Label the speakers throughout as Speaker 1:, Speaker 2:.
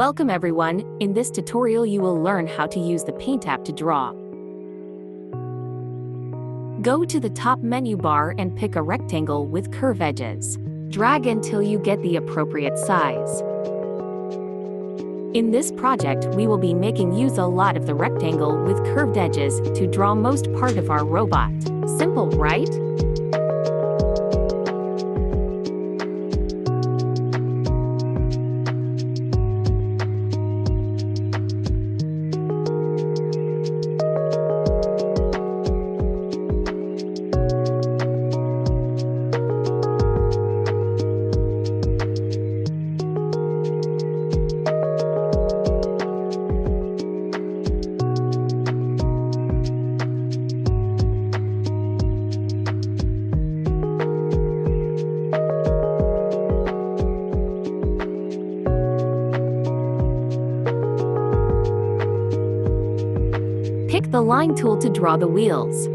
Speaker 1: Welcome everyone, in this tutorial you will learn how to use the Paint app to draw. Go to the top menu bar and pick a rectangle with curved edges. Drag until you get the appropriate size. In this project we will be making use a lot of the rectangle with curved edges to draw most part of our robot. Simple, right? Pick the line tool to draw the wheels.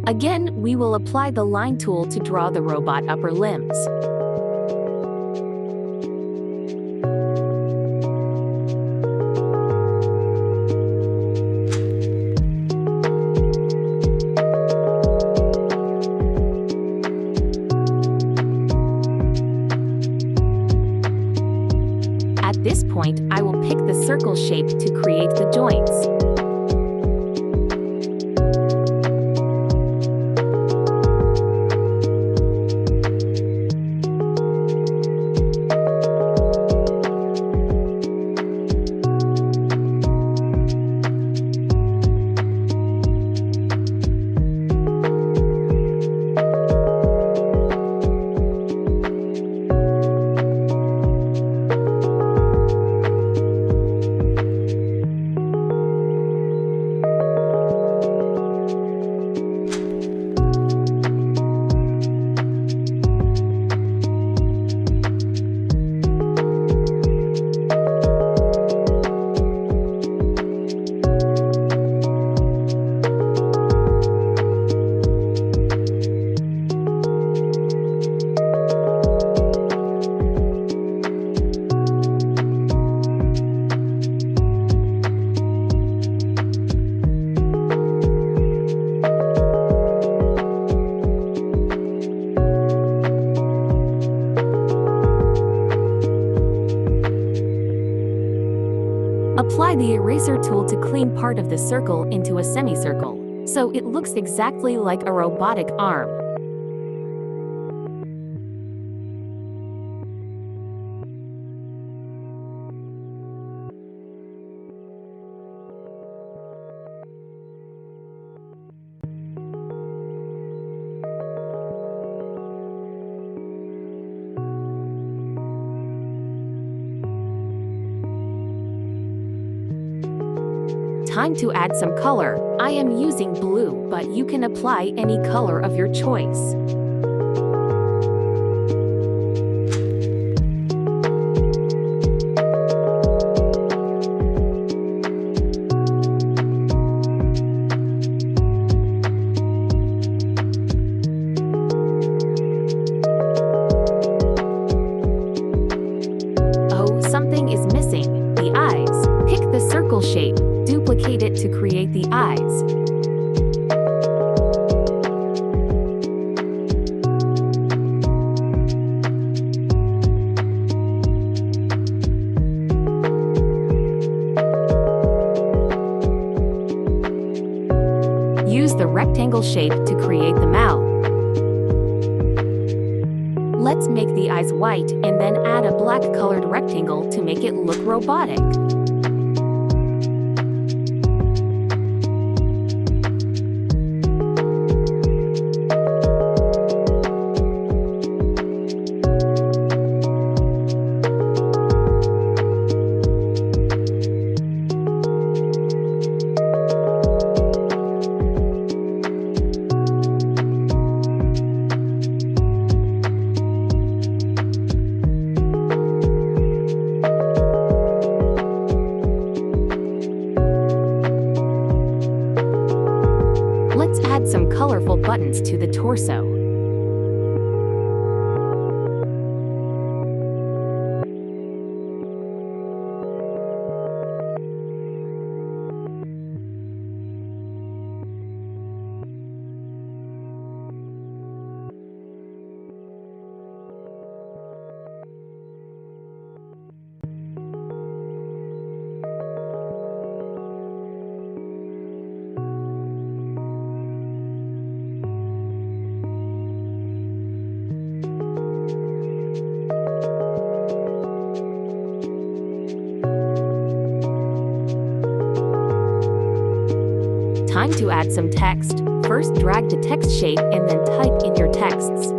Speaker 1: Again, we will apply the line tool to draw the robot upper limbs. At this point, I will pick the circle shape to create the joints. Apply the eraser tool to clean part of the circle into a semicircle, so it looks exactly like a robotic arm. Time to add some color. I am using blue, but you can apply any color of your choice. Oh, something is missing. The eyes. Pick the circle shape. Duplicate it to create the eyes. rectangle shape to create the mouth. Let's make the eyes white and then add a black colored rectangle to make it look robotic. Let's add some colorful buttons to the torso. Time to add some text. First, drag to text shape and then type in your texts.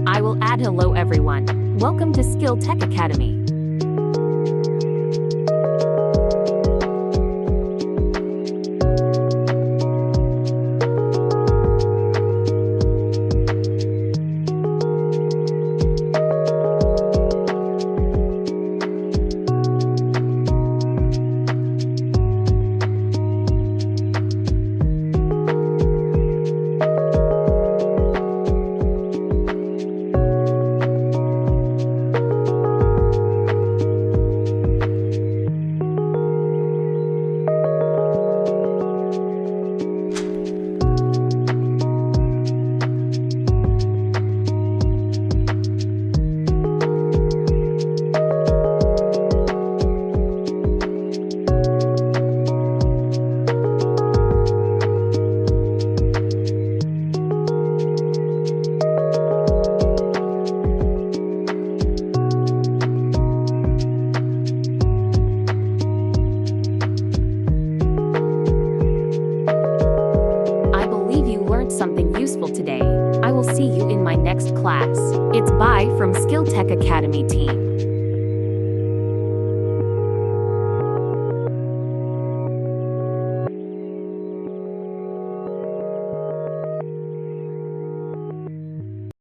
Speaker 1: I will add hello everyone. Welcome to Skill Tech Academy. Something useful today. I will see you in my next class. It's bye from Skill Tech Academy team.